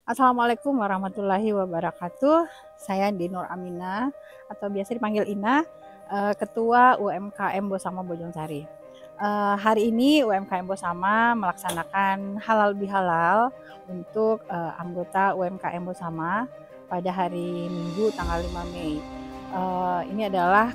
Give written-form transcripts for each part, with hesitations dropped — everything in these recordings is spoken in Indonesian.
Assalamualaikum warahmatullahi wabarakatuh. Saya Andi Nur Aminah atau biasa dipanggil Ina, Ketua UMKM Bosama Bojongsari. Hari ini UMKM Bosama melaksanakan halal bihalal untuk anggota UMKM Bosama pada hari Minggu tanggal 5 Mei. Ini adalah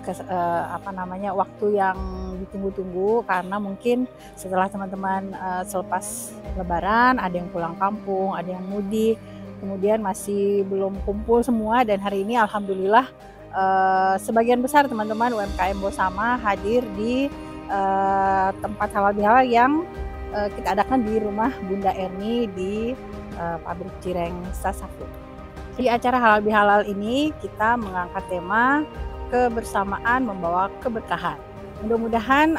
waktu yang ditunggu-tunggu karena mungkin setelah teman-teman selepas Lebaran ada yang pulang kampung, ada yang mudik, kemudian masih belum kumpul semua, dan hari ini alhamdulillah sebagian besar teman-teman UMKM Bosama hadir di tempat halal bihalal yang kita adakan di rumah Bunda Erni di pabrik Cireng Sasafu. Di acara halal bihalal ini kita mengangkat tema kebersamaan membawa keberkahan. Mudah-mudahan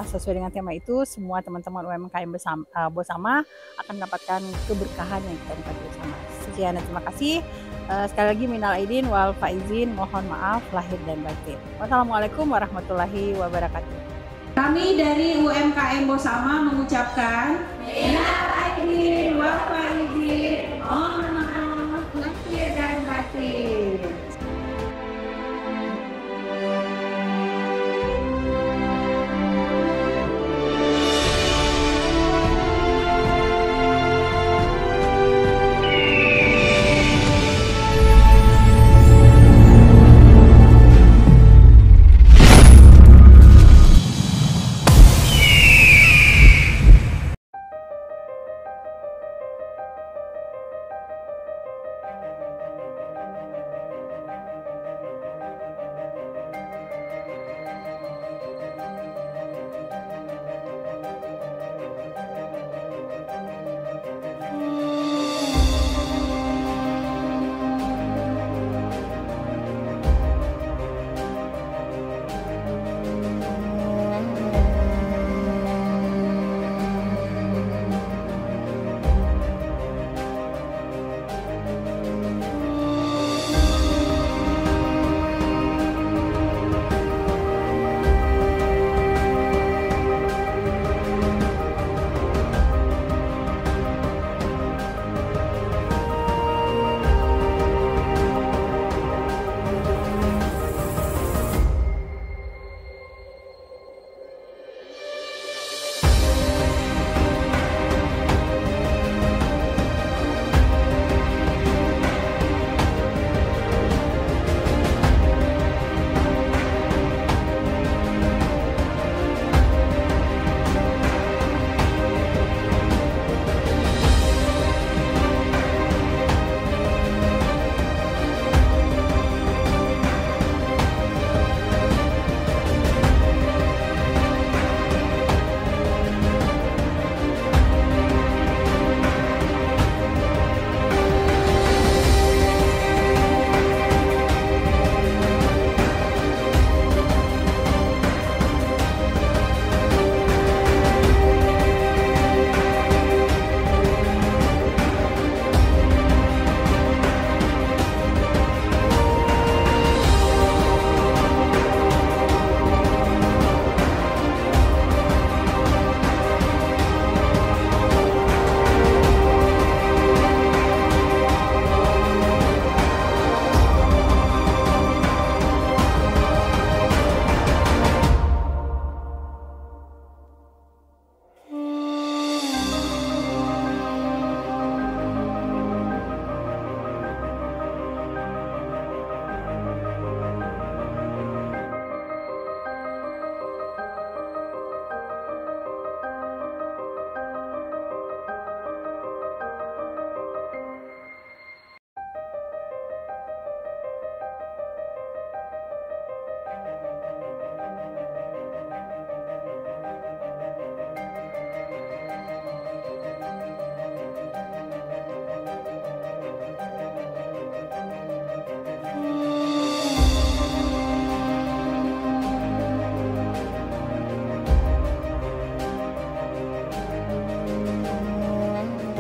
sesuai dengan tema itu semua teman-teman UMKM Bosama akan mendapatkan keberkahan yang kita nikmati bersama. Sekian dan terima kasih. Sekali lagi minal aidin wal faizin, mohon maaf lahir dan batin. Wassalamualaikum warahmatullahi wabarakatuh. Kami dari UMKM Bosama mengucapkan minal aidin wal faizin, mohon maaf lahir dan batin.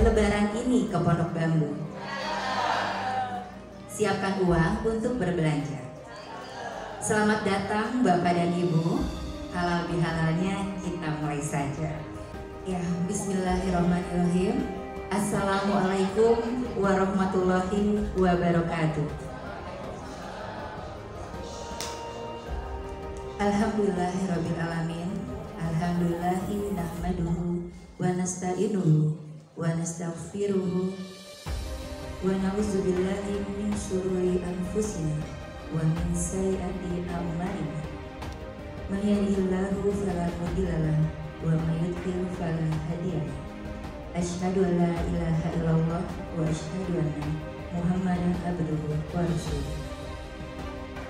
Lebaran ini ke Pondok Bambu. Siapkan uang untuk berbelanja. Selamat datang Bapak dan Ibu. Halal bihalalnya kita mulai saja. Ya, bismillahirrahmanirrahim. Assalamualaikum warahmatullahi wabarakatuh. Alhamdulillahirrabbilalamin. Alhamdulillahi nahmaduhu wa nasta'inuhu wa nastaghfiruhu wa na'udzubillahi min syururi anfusina wa min sayyiati a'malina. Man yahdihillahu fala mudilla lahu wa may yudlil fala hadiya lahu. Asyhadu an la ilaha illallah wa asyhadu anna Muhammadan abduhu wa rasuluh.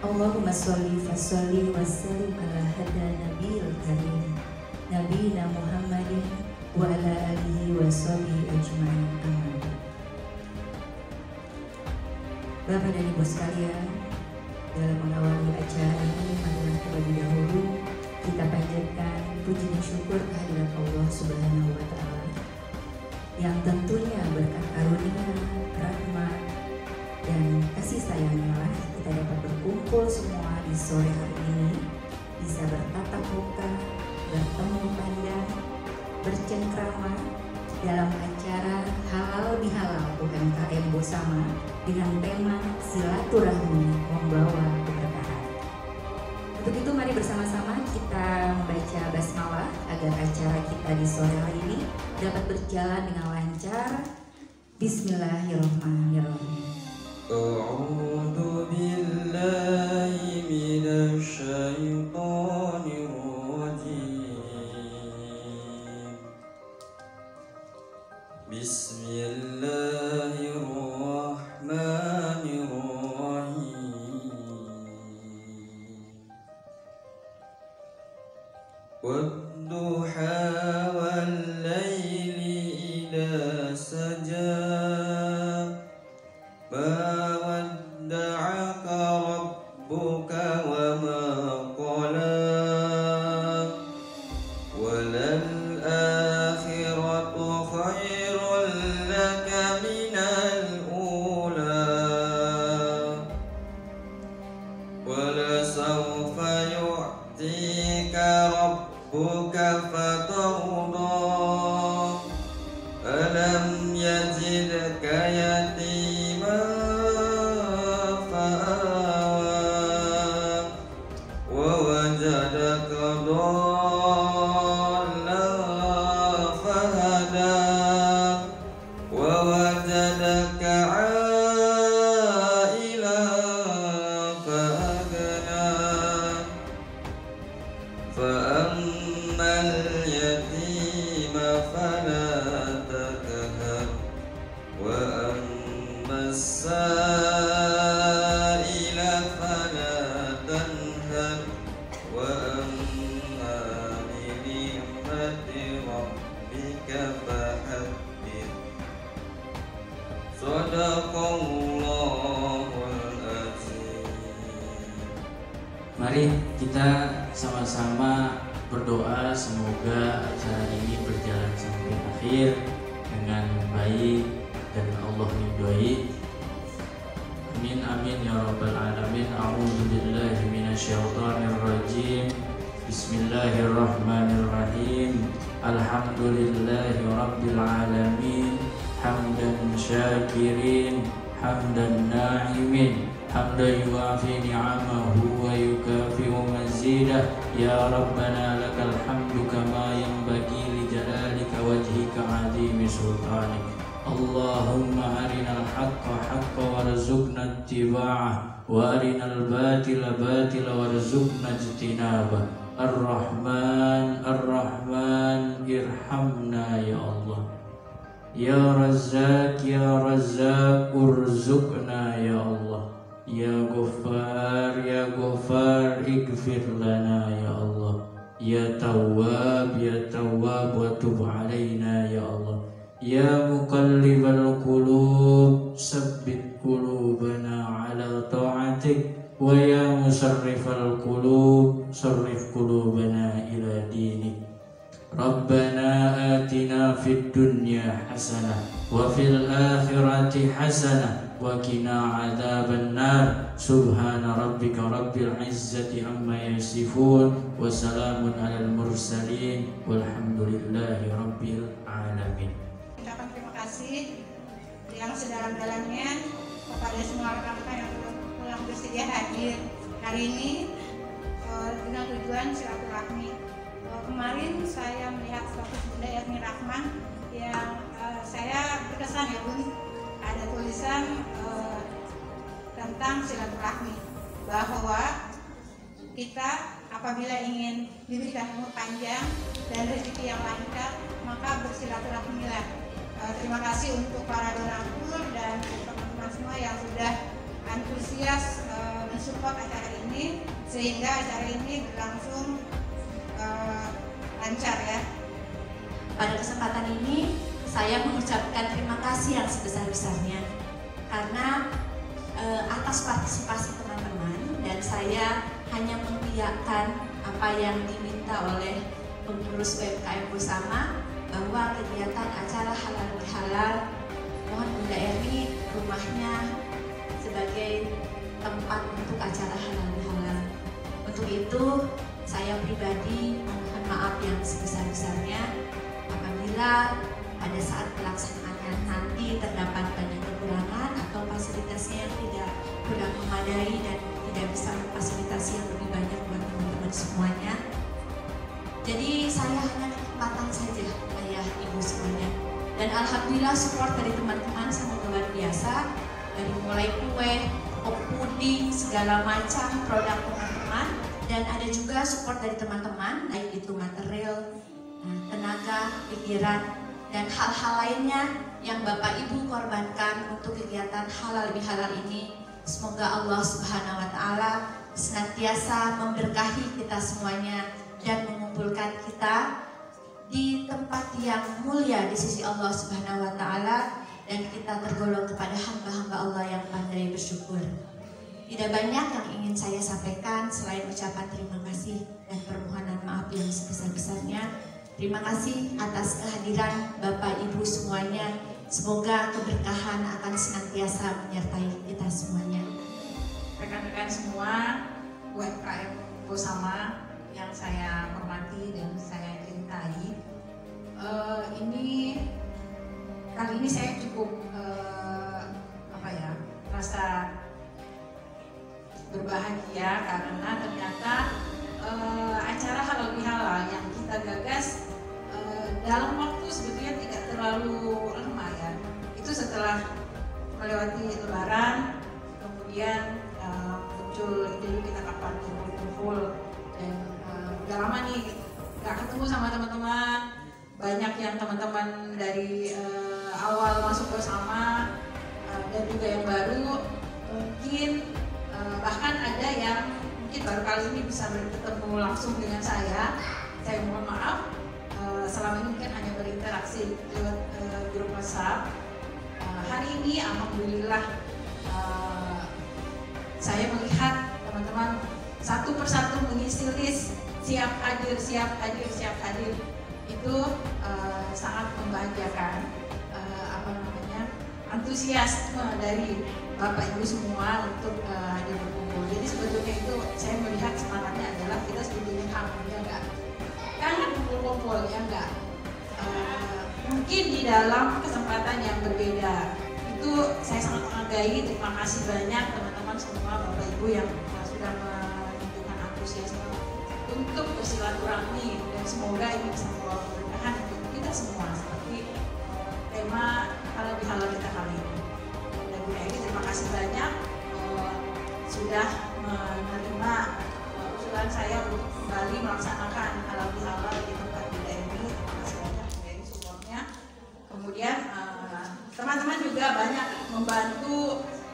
Allahumma sholli wa sallim wa sallim ala hada nabiyil karim nabiyina Muhammadin wa ala alihi wa sahbihi ajma'in. Amin. Bapak dan Ibu sekalian, dalam mengawali acara ini, marilah terlebih dahulu kita panjatkan puji dan syukur kehadirat Allah Subhanahu wa Ta'ala, yang tentunya berkat karunia, rahmat, dan kasih sayangnya lah kita dapat berkumpul semua di sore hari ini, bisa bertatap muka, bertemu pandang, bercengkrama dalam acara Halal Bihalal UMKM Bosama dengan tema Silaturahmi Membawa Keberkahan. Untuk itu mari bersama-sama kita membaca basmalah agar acara kita di sore hari ini dapat berjalan dengan lancar. Bismillahirrahmanirrahim. A'udzu billahi minasy syaithanir rajim. Bismillahirrahmanirrahim. Wad-duha wal-laili idza saja. Mari kita sama-sama berdoa semoga acara ini berjalan sampai akhir dengan baik dan Allah ridhoi. Amin amin ya rabbal alamin. A'udzu billahi minasyaitonir rajim. Bismillahirrahmanirrahim. Alhamdulillahi rabbil alamin. Hamdan syakirin, hamdan na'imin, hamdan yuafi ni'amahu wa yukafi'u mazidah. Ya Rabbana lakal hamdu kama yanbaghi li jalalika wajhika azimi sultanik. Allahumma arinal haqqa haqqa warzuqna ittiba'ah wa arinal batila batila warzuqna ijtinabah. Ar-Rahman Ar-Rahman irhamna ya Allah. Ya Razzaq urzuqna ya Allah. Ya Ghaffar ighfir lana ya Allah. Ya Tawwab wa tub alaina ya Allah. Ya Muqallibal qulub sabbit qulubana ala ta'atik. Wa ya Musarrifal qulub sarrif qulubana ila dinik. Rabbana atina fid dunya hasanah wa fil akhirati hasanah wa qina adzaban nar. Subhana rabbika rabbil izzati amma yasifun wa salamun alal mursalin walhamdulillahi rabbil alamin. Ucapan terima kasih yang sedalam-dalamnya kepada semua rekan-rekan yang bersedia hadir hari ini dengan tujuan silaturahmi. Kemarin saya melihat status Bunda Erni Rahman yang saya berkesan ya Bun, ada tulisan tentang silaturahmi, bahwa kita apabila ingin diberikan umur panjang dan rezeki yang lancar, maka bersilaturahmilah. Terima kasih untuk para donatur dan teman-teman semua yang sudah antusias mensupport acara ini sehingga acara ini berlangsung lancar ya. Pada kesempatan ini saya mengucapkan terima kasih yang sebesar-besarnya karena atas partisipasi teman-teman, dan saya hanya mengiyakan apa yang diminta oleh pengurus UMKM bersama, bahwa kegiatan acara halal bihalal mohon Bunda Erni rumahnya sebagai tempat untuk acara halal bihalal. Untuk itu saya pribadi mohon maaf yang sebesar-besarnya apabila pada saat pelaksanaannya nanti terdapat banyak kekurangan atau fasilitasnya yang tidak kurang memadai dan tidak bisa memfasilitasi yang lebih banyak buat teman-teman semuanya. Jadi saya hanya kesempatan saja ayah ibu semuanya, dan alhamdulillah support dari teman-teman sangat luar biasa, dari mulai kue, puding, segala macam produk teman-teman, dan ada juga support dari teman-teman baik itu material, tenaga, pikiran, dan hal-hal lainnya yang Bapak Ibu korbankan untuk kegiatan halal bihalal ini. Semoga Allah Subhanahu wa Ta'ala senantiasa memberkahi kita semuanya dan mengumpulkan kita di tempat yang mulia di sisi Allah Subhanahu wa Ta'ala, dan kita tergolong kepada hamba-hamba Allah yang pandai bersyukur. Tidak banyak yang ingin saya sampaikan selain ucapan terima kasih dan permohonan maaf yang sebesar-besarnya. Terima kasih atas kehadiran Bapak Ibu semuanya. Semoga keberkahan akan senantiasa menyertai kita semuanya. Rekan-rekan semua UMKM Bosama yang saya hormati dan saya cintai, kali ini saya cukup merasa berbahagia karena ternyata acara halal bihalal yang kita gagas dalam waktu sebetulnya tidak terlalu lama ya. Itu setelah melewati Lebaran, kemudian muncul ide kita kapan kumpul, dan udah lama nih gak ketemu sama teman-teman. Banyak yang teman-teman dari awal masuk bersama dan juga yang baru, mungkin bahkan ada yang mungkin baru kali ini bisa bertemu langsung dengan saya. Saya mohon maaf, selama ini mungkin hanya berinteraksi lewat grup WhatsApp. Hari ini alhamdulillah saya melihat teman-teman satu persatu mengisi list siap hadir. Itu sangat membahagiakan, antusiasme dari Bapak Ibu semua untuk hadir berkumpul. Jadi sebetulnya itu saya melihat semangatnya adalah kita sebetulnya kangen kumpul-kumpul ya enggak. Mungkin di dalam kesempatan yang berbeda itu saya sangat menghargai. Terima kasih banyak teman-teman semua Bapak Ibu yang sudah menunjukkan antusiasme untuk bersilaturahmi, dan semoga ini bisa membawa keberkahan untuk kita semua seperti tema halal bihalal kita kali ini. Dan Bu Eri, terima kasih banyak sudah menerima usulan saya untuk kembali melaksanakan halal bihalal di tempat Bu Eri. Terima kasih banyak Bu Eri semuanya. Kemudian teman-teman juga banyak membantu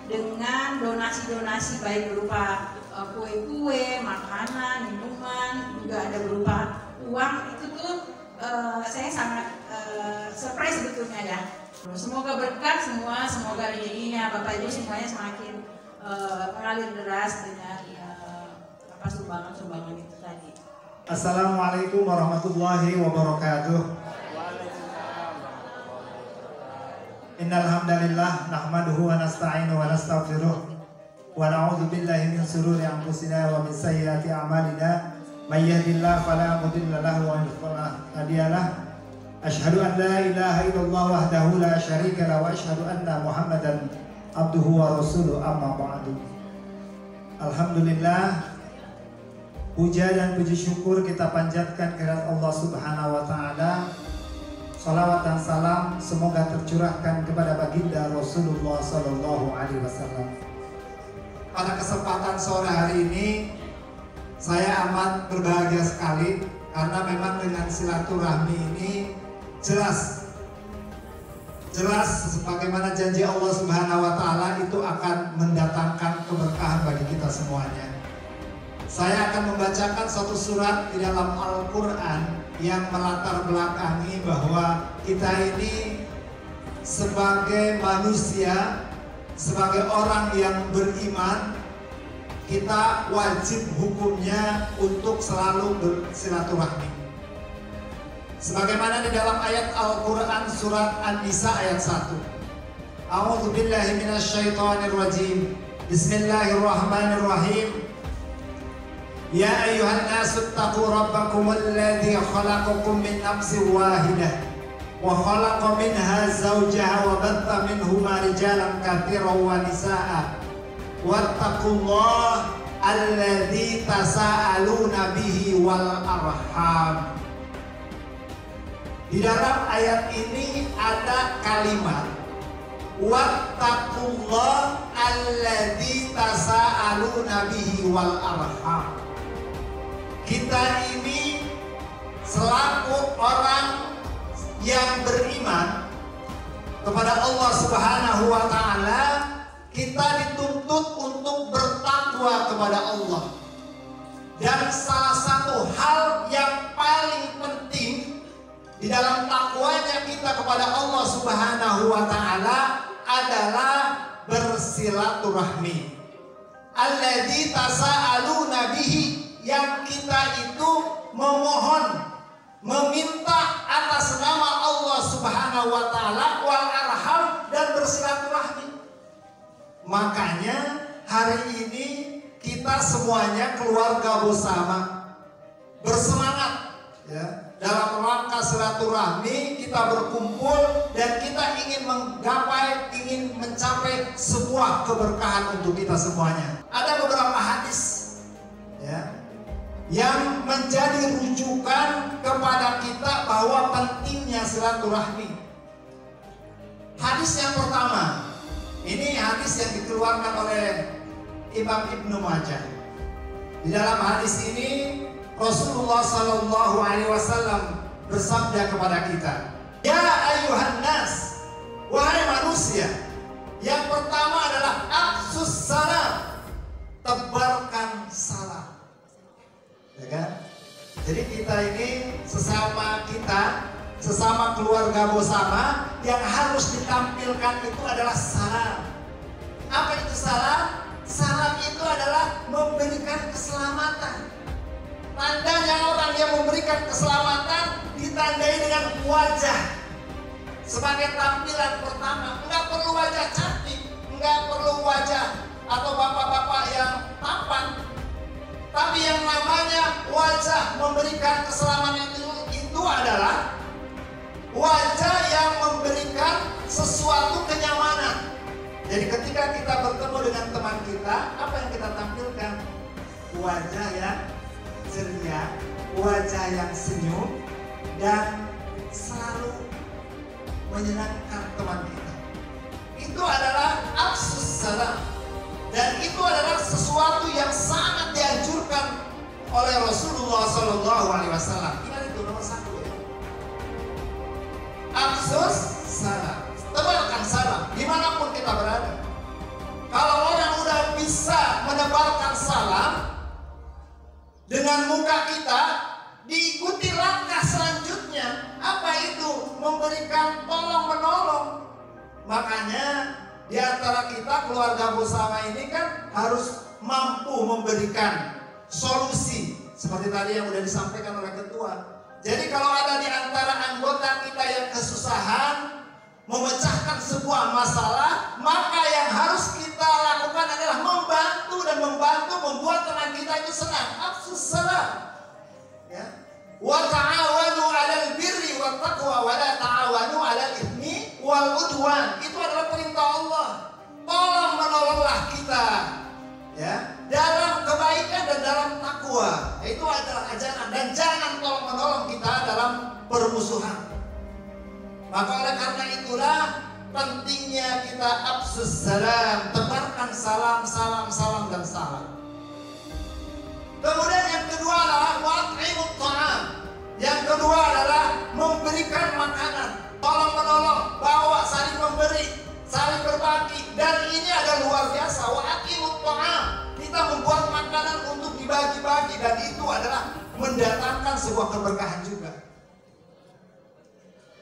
dengan donasi-donasi baik berupa kue-kue, makanan, minuman, juga ada berupa uang. Itu tuh saya sangat surprise sebetulnya ya. Semoga berkah semua, semoga rezekinya Bapak Ibu semuanya semakin mengalir deras dengan sumbangan-sumbangan itu tadi. Assalamualaikum warahmatullahi wabarakatuh. Innal hamdalillah nahmaduhu wa nasta'inu wa nastaghfiruh wa na'udzu billahi min shururi anfusina wa min sayyiati a'malina may yahdihillahu fala mudilla lahu wa man yudlil fala hadiya lahu Asyhadu an la ilaha illallah wahdahu la syarika lah wa asyhadu anna Muhammadan abduhu wa rasuluh, amma ba'du. Alhamdulillah, puja dan puji syukur kita panjatkan kehadirat Allah Subhanahu wa taala. Salawat dan salam semoga tercurahkan kepada baginda Rasulullah sallallahu alaihi wasallam. Pada kesempatan sore hari ini saya amat berbahagia sekali karena memang dengan silaturahmi ini jelas sebagaimana janji Allah Subhanahu wa taala itu akan mendatangkan keberkahan bagi kita semuanya. Saya akan membacakan satu surat di dalam Al-Qur'an yang melatar belakangi bahwa kita ini sebagai manusia, sebagai orang yang beriman, kita wajib hukumnya untuk selalu bersilaturahmi. Sebagaimana di dalam ayat Al-Quran surat An-Nisa ayat 1. A'udzu billahi minasyaitonir rajim. Bismillahirrahmanirrahim. Ya ayyuhan nasu taqu rabbakum alladzi khalaqakum min nafsin wahidah wa khalaqa minha zawjaha wa batha minhuma rijalan katsiran wa nisaa'a wattaqullaha alladzi tasaaluna bihi wal arham. Di dalam ayat ini ada kalimat wattaqullah alladzi tasaaluna bihi wal arham. Kita ini selaku orang yang beriman kepada Allah Subhanahu wa taala, kita dituntut untuk bertakwa kepada Allah. Dan salah satu hal yang paling penting di dalam takwanya kita kepada Allah Subhanahu wa taala adalah bersilaturahmi. Alladzi tasaaluna bihi, yang kita itu memohon, meminta atas nama Allah Subhanahu wa taala, wal arham, dan bersilaturahmi. Makanya hari ini kita semuanya keluarga bersama bersemangat ya, dalam rangka silaturahmi kita berkumpul dan kita ingin menggapai, ingin mencapai sebuah keberkahan untuk kita semuanya. Ada beberapa hadis ya, yang menjadi rujukan kepada kita bahwa pentingnya silaturahmi. Hadis yang pertama, ini hadis yang dikeluarkan oleh Imam Ibnu Majah. Di dalam hadis ini Rasulullah Sallallahu Alaihi Wasallam bersabda kepada kita, Ya ayyuhan nas, wahai manusia. Yang pertama adalah afsus salam, tebarkan salam. Ya kan? Jadi kita ini sesama keluarga bersama, yang harus ditampilkan itu adalah salam. Apa itu salam? Salam itu adalah memberikan keselamatan. Tandanya orang yang memberikan keselamatan ditandai dengan wajah sebagai tampilan pertama. Enggak perlu wajah cantik, enggak perlu wajah atau bapak-bapak yang tampan, tapi yang namanya wajah memberikan keselamatan itu adalah wajah yang memberikan sesuatu kenyamanan. Jadi ketika kita bertemu dengan teman kita, apa yang kita tampilkan? Wajah yang ceria, wajah yang senyum, dan selalu menyenangkan teman kita. Itu adalah afsus salam, dan itu adalah sesuatu yang sangat dianjurkan oleh Rasulullah SAW. Ingat itu nomor 1 ya. Afsus salam, tebarkan salam dimanapun kita berada. Kalau orang udah bisa menebarkan salam dengan muka kita, diikuti langkah selanjutnya. Apa itu? Memberikan tolong menolong. Makanya di antara kita keluarga bersama ini kan harus mampu memberikan solusi seperti tadi yang sudah disampaikan oleh ketua. Jadi kalau ada di antara anggota kita yang kesusahan memecahkan sebuah masalah, maka yang harus kita lakukan adalah membantu dan membuat teman kita itu senang. Afsus salam. Ya. Wa ta'awanu 'alal birri wat taqwa wa la ta'awanu 'alal itsmi wal 'udwan. Itu adalah perintah Allah. Tolong menolonglah kita ya dalam kebaikan dan dalam takwa. Itu adalah ajaran, dan jangan tolong menolong kita dalam permusuhan. Maka oleh karena itulah pentingnya kita afsus salam, tebarkan salam, salam, salam dan salam. Kemudian yang kedua adalah wa'at'imut ta'am. Yang kedua adalah memberikan makanan, tolong menolong, bawa, saling memberi, saling berbagi. Dan ini ada luar biasa, wa'at'imut ta'am. Kita membuat makanan untuk dibagi-bagi, dan itu adalah mendatangkan sebuah keberkahan juga.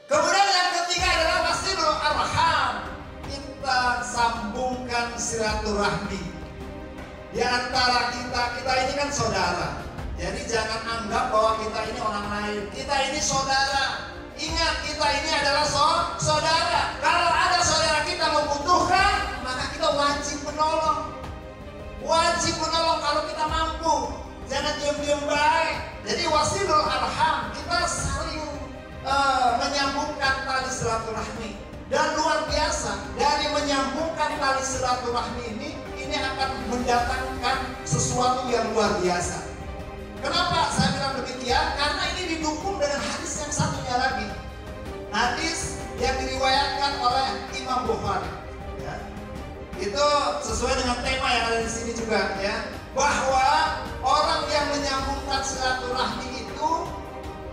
Kemudian yang ketiga adalah wasilul arham. Kita sambungkan silaturahmi di antara kita ini kan saudara. Jadi jangan anggap bahwa kita ini orang lain. Kita ini saudara. Ingat, kita ini adalah saudara. Kalau ada saudara kita membutuhkan, maka kita wajib menolong. Wajib menolong kalau kita mampu. Jangan diam-diam baik. Jadi wasilul arham, kita saling menyambungkan tali silaturahmi. Dan luar biasa, dari menyambungkan tali silaturahmi ini akan mendatangkan sesuatu yang luar biasa. Kenapa saya bilang demikian? Karena ini didukung dengan hadis yang satunya lagi. Hadis yang diriwayatkan oleh Imam Bukhari. Ya. Itu sesuai dengan tema yang ada di sini juga, ya. Bahwa orang yang menyambungkan silaturahmi itu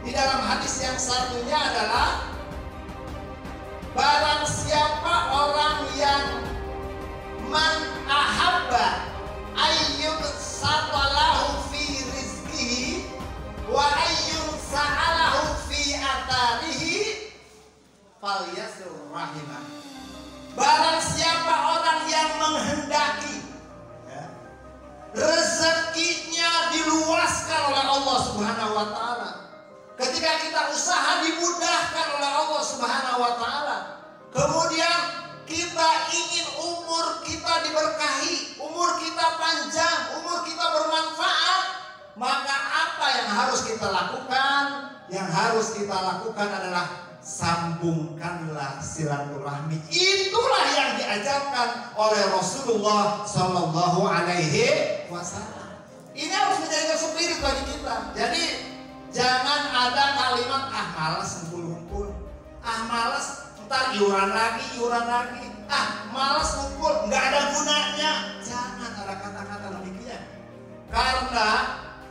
di dalam hadis yang satunya adalah barang siapa orang yang man ahabba ayyub satalahu fi rizqihi wa ayyun sa'alahu fi atarihi falyasir rahimah. Barang siapa orang yang menghendaki rezekinya diluaskan oleh Allah Subhanahu wa taala. Ketika kita usaha dimudahkan oleh Allah Subhanahu wa taala. Kemudian kita ingin umur kita diberkahi, umur kita panjang, umur kita bermanfaat, maka apa yang harus kita lakukan? Yang harus kita lakukan adalah sambungkanlah silaturahmi. Itulah yang diajarkan oleh Rasulullah Sallallahu Alaihi Wasallam. Ini harus menjadi spirit bagi kita. Jadi jangan ada kalimat malas ngumpul-ngumpul, malas ntar iuran lagi, malas ngumpul, nggak ada gunanya. Jangan ada kata-kata demikian. Karena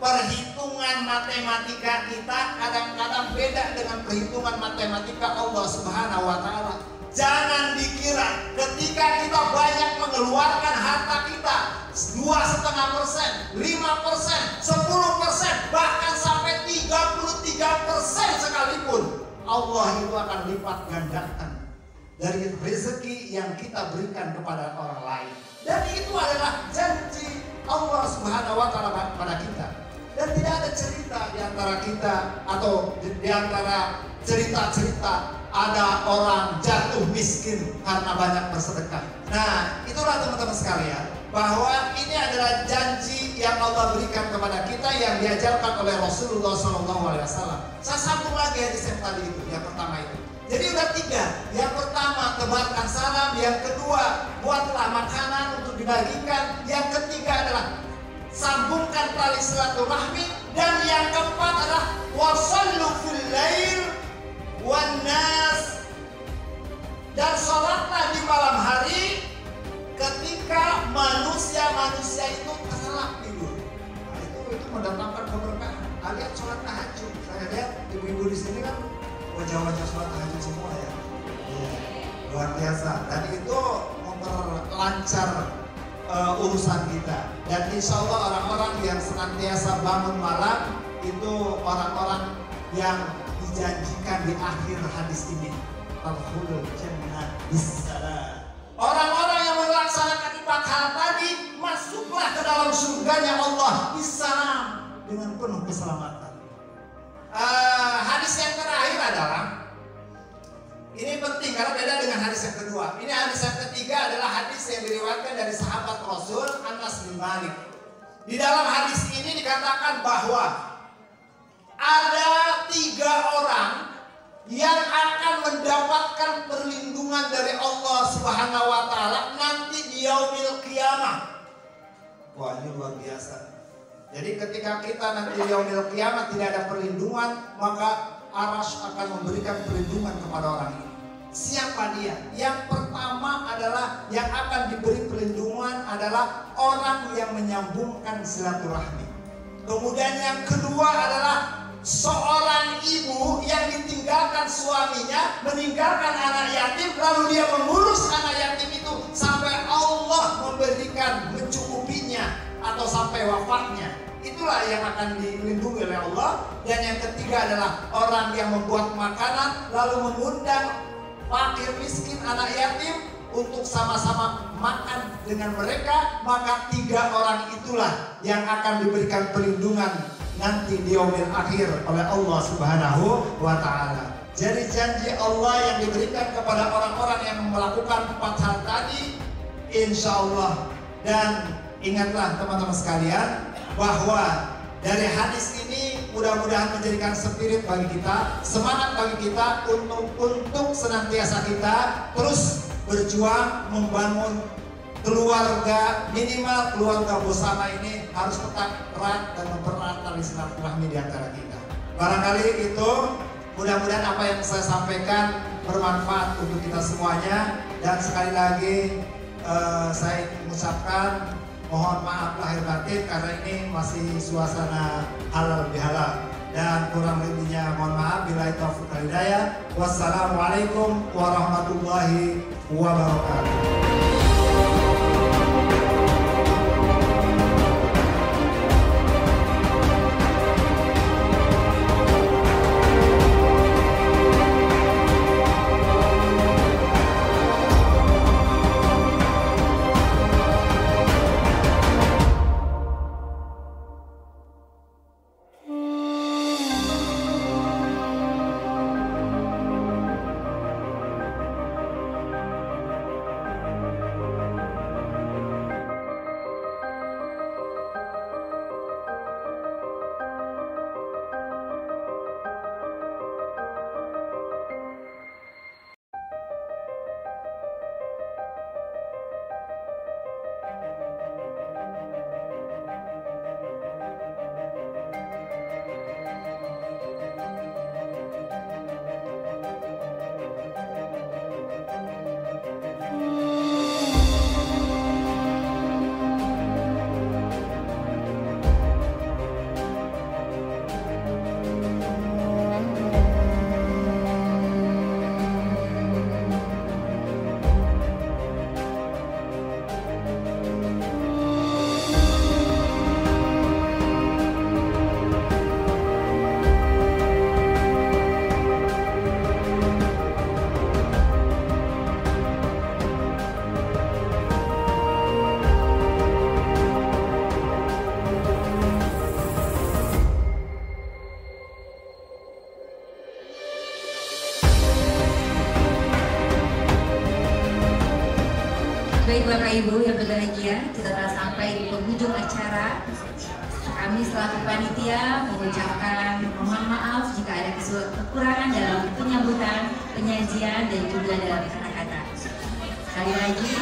perhitungan matematika kita kadang-kadang beda dengan perhitungan matematika Allah Subhanahu wa taala. Jangan dikira ketika kita banyak mengeluarkan harta kita 2,5%, 5%, 10%, bahkan sampai 33% sekalipun, Allah itu akan lipat gandakan dari rezeki yang kita berikan kepada orang lain. Dan itu adalah janji Allah Subhanahu wa taala pada kita. Dan tidak ada cerita di antara kita atau di antara cerita-cerita ada orang jatuh miskin karena banyak bersedekah. Nah, itulah teman-teman sekalian, bahwa ini adalah janji yang Allah berikan kepada kita yang diajarkan oleh Rasulullah SAW. Saya sambung lagi hadis yang tadi itu, yang pertama itu. Jadi udah 3. Yang pertama, tebarkan salam. Yang kedua, buatlah makanan untuk dibagikan. Yang ketiga adalah sambungkan tali silaturahmi. Dan yang keempat adalah wasallu fil lail wan nas, dan sholatlah di malam hari ketika manusia itu terlelap tidur. Nah, itu mendatangkan keberkahan. Kalian sholat tahajud, saya lihat ibu-ibu di sini kan wajah-wajah sholat tahajud semua ya. Luar biasa. Dan itu memperlancar urusan kita. Dan insya Allah orang-orang yang senantiasa bangun malam itu orang-orang yang dijanjikan di akhir hadis ini. Al-khulul jannah bisalam. Orang-orang yang melaksanakan 4 hal tadi masuklah ke dalam surganya Allah bisalam, dengan penuh keselamatan. Hadis yang terakhir adalah, ini penting karena beda dengan hadis yang kedua. Ini hadis yang ketiga adalah hadis yang diriwayatkan dari sahabat Rasul Anas bin Malik. Di dalam hadis ini dikatakan bahwa ada 3 orang yang akan mendapatkan perlindungan dari Allah Subhanahu wa taala nanti di yaumil qiyamah. Wah, ini luar biasa. Jadi ketika kita nanti di yaumil qiyamah tidak ada perlindungan, maka Arasy akan memberikan perlindungan kepada orang ini. Siapa dia? Yang pertama adalah yang akan diberi perlindungan adalah orang yang menyambungkan silaturahmi. Kemudian yang kedua adalah seorang ibu yang ditinggalkan suaminya, meninggalkan anak yatim, lalu dia mengurus anak yatim itu sampai Allah memberikan mencukupinya atau sampai wafatnya. Itulah yang akan dilindungi oleh Allah. Dan yang ketiga adalah orang yang membuat makanan lalu mengundang fakir miskin anak yatim untuk sama-sama makan dengan mereka, maka 3 orang itulah yang akan diberikan perlindungan nanti di yaumil akhir oleh Allah Subhanahu wa taala. Jadi janji Allah yang diberikan kepada orang-orang yang melakukan 4 hal tadi, insya Allah. Dan ingatlah teman-teman sekalian bahwa dari hadis ini mudah-mudahan menjadikan spirit bagi kita, semangat bagi kita untuk senantiasa kita terus berjuang membangun keluarga, minimal keluarga bersama ini harus tetap erat dan mempererat tali silaturahmi di antara kita. Barangkali itu, mudah-mudahan apa yang saya sampaikan bermanfaat untuk kita semuanya. Dan sekali lagi saya mengucapkan mohon maaf lahir batin karena ini masih suasana halal bihalal, dan kurang lebihnya mohon maaf. Billahi taufiq wal hidayah. Wassalamualaikum warahmatullahi wabarakatuh. Baik Bapak Ibu yang berbahagia, kita telah sampai di penghujung acara. Kami selaku panitia mengucapkan mohon maaf jika ada kekurangan dalam penyambutan, penyajian, dan juga dalam kata-kata. Sekali lagi,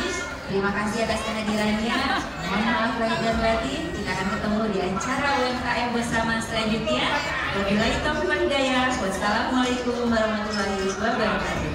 terima kasih atas kehadirannya. Mohon maaf lahir dan batin. Kita akan ketemu di acara UMKM bersama selanjutnya. Wabillahi taufiq wal hidayah. Wassalamualaikum warahmatullahi wabarakatuh.